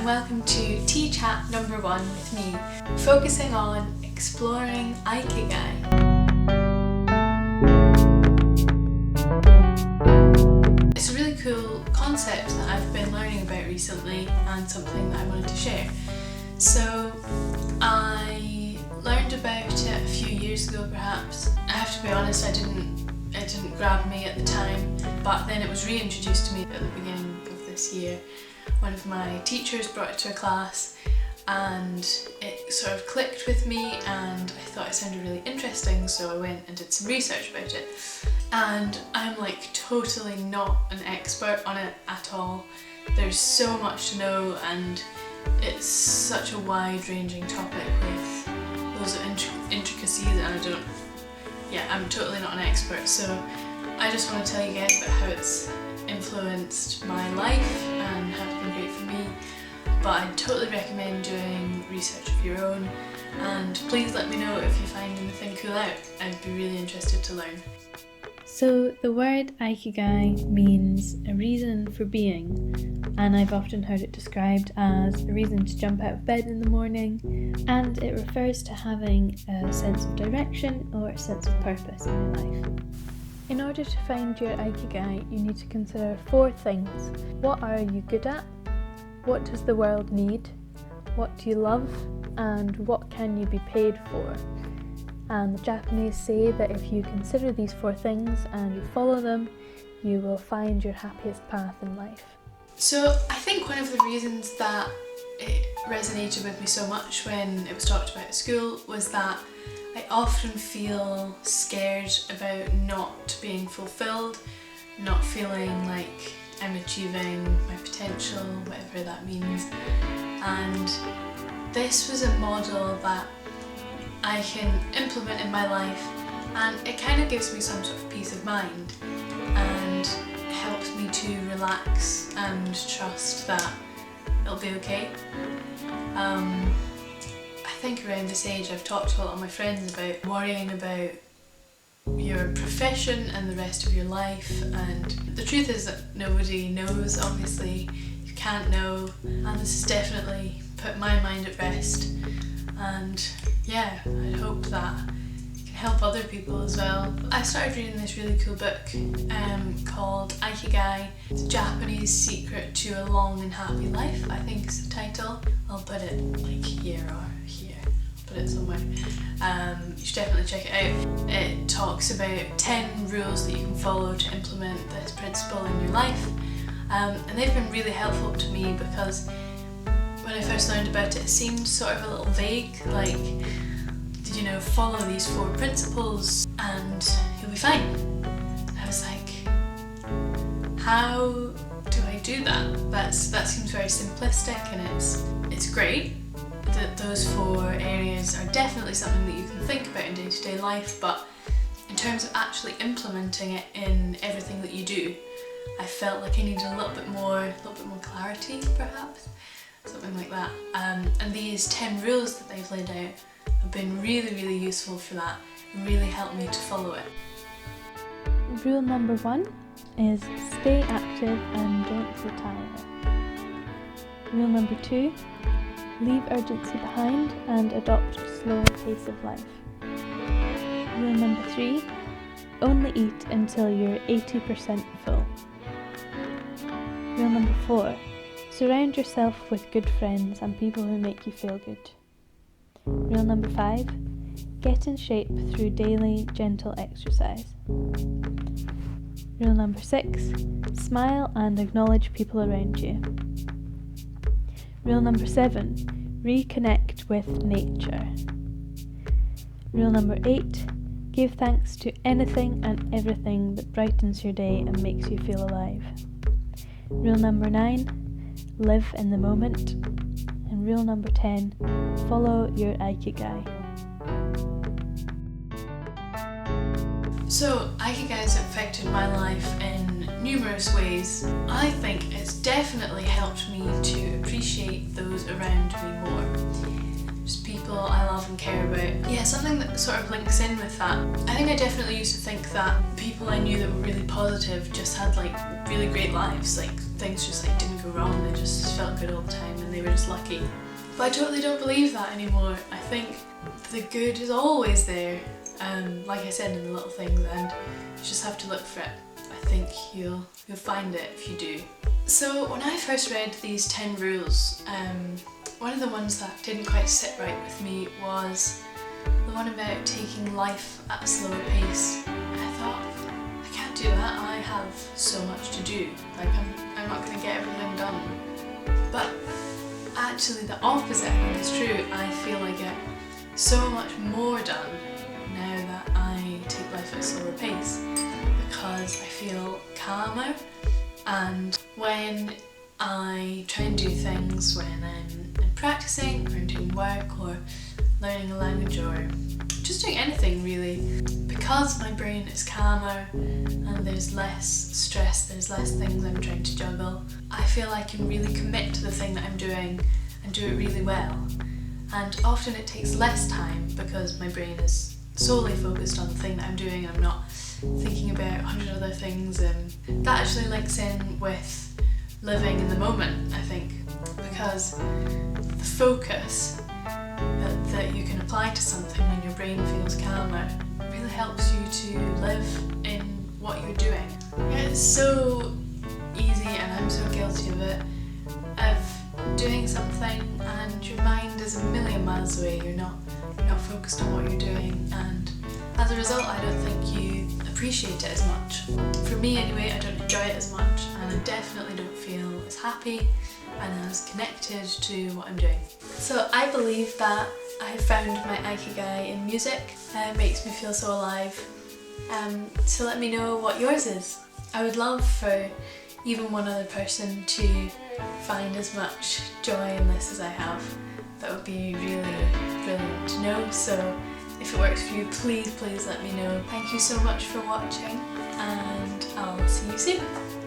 and welcome to Tea Chat number 1 with me, focusing on exploring Ikigai. It's a really cool concept that I've been learning about recently and something that I wanted to share. So I learned about it a few years ago perhaps. I have to be honest, it didn't grab me at the time, but then it was reintroduced to me at the beginning of this year. One of my teachers brought it to a class and it sort of clicked with me and I thought it sounded really interesting, so I went and did some research about it. And I'm like totally not an expert on it at all. There's so much to know and it's such a wide-ranging topic with loads of intricacies, and I'm totally not an expert, so I just want to tell you guys about how it's influenced my life and how it's been great for me. But I totally recommend doing research of your own, and please let me know if you find anything cool out. I'd be really interested to learn. So the word Ikigai means a reason for being, and I've often heard it described as a reason to jump out of bed in the morning, and it refers to having a sense of direction or a sense of purpose in your life. In order to find your Ikigai, you need to consider 4 things. What are you good at? What does the world need? What do you love? And what can you be paid for? And the Japanese say that if you consider these 4 things and you follow them, you will find your happiest path in life. So I think one of the reasons that it resonated with me so much when it was talked about at school was that I often feel scared about not being fulfilled, not feeling like I'm achieving my potential, whatever that means. And this was a model that I can implement in my life, and it kind of gives me some sort of peace of mind and helps me to relax and trust that it'll be okay. I think around this age I've talked to a lot of my friends about worrying about your profession and the rest of your life, and the truth is that nobody knows, obviously. You can't know, and this has definitely put my mind at rest, and yeah, I hope that it can help other people as well. I started reading this really cool book called Ikigai, The Japanese Secret to a Long and Happy Life, I think is the title. I'll put it like here or here, put it somewhere. You should definitely check it out. It talks about 10 rules that you can follow to implement this principle in your life, and they've been really helpful to me because when I first learned about it, it seemed sort of a little vague, like, follow these 4 principles and you'll be fine. And I was like, how do I do that? That seems very simplistic, and it's great that those 4 areas are definitely something that you can think about in day-to-day life, but in terms of actually implementing it in everything that you do, I felt like I needed a little bit more clarity, perhaps, something like that. And these 10 rules that they've laid out have been really, really useful for that and really helped me to follow it. Rule number 1 is stay active and don't retire. Rule number 2, leave urgency behind and adopt a slower pace of life. Rule number 3, only eat until you're 80% full. Rule number 4, surround yourself with good friends and people who make you feel good. Rule number 5, get in shape through daily gentle exercise. Rule number 6, smile and acknowledge people around you. Rule number 7, reconnect with nature. Rule number 8, give thanks to anything and everything that brightens your day and makes you feel alive. Rule number 9, live in the moment. And rule number 10, follow your Ikigai. So Ikigai has affected my life in numerous ways. I think it's definitely helped me to appreciate those around me more. Just people people I love and care about. Yeah, something that sort of links in with that. I think I definitely used to think that people I knew that were really positive just had like really great lives, like things just like didn't go wrong, they just felt good all the time and they were just lucky. But I totally don't believe that anymore. I think the good is always there, like I said, in the little things, and you just have to look for it. I think you'll find it if you do. So when I first read these 10 rules, one of the ones that didn't quite sit right with me was the one about taking life at a slower pace. And I thought, I can't do that, I have so much to do, like I'm not going to get everything done. But actually the opposite is true. I feel I get so much more done now that I take life at a slower pace, because I feel calmer, and when I try and do things when I'm practicing or I'm doing work or learning a language or just doing anything really, because my brain is calmer and there's less stress, there's less things I'm trying to juggle, I feel I can really commit to the thing that I'm doing and do it really well. And often it takes less time because my brain is solely focused on the thing that I'm doing and I'm not thinking about 100 other things, and that actually links in with living in the moment, I think, because the focus that you can apply to something when your brain feels calmer really helps you to live in what you're doing. Yeah, it's so easy, and I'm so guilty of it, of doing something and your mind is a million miles away, you're not focused on what you're doing, and as a result I don't think you appreciate it as much. For me anyway, I don't enjoy it as much, and I definitely don't feel as happy and as connected to what I'm doing. So I believe that I have found my Ikigai in music. It makes me feel so alive. So let me know what yours is. I would love for even one other person to find as much joy in this as I have. That would be really brilliant to know. So if it works for you, please let me know. Thank you so much for watching, and I'll see you soon.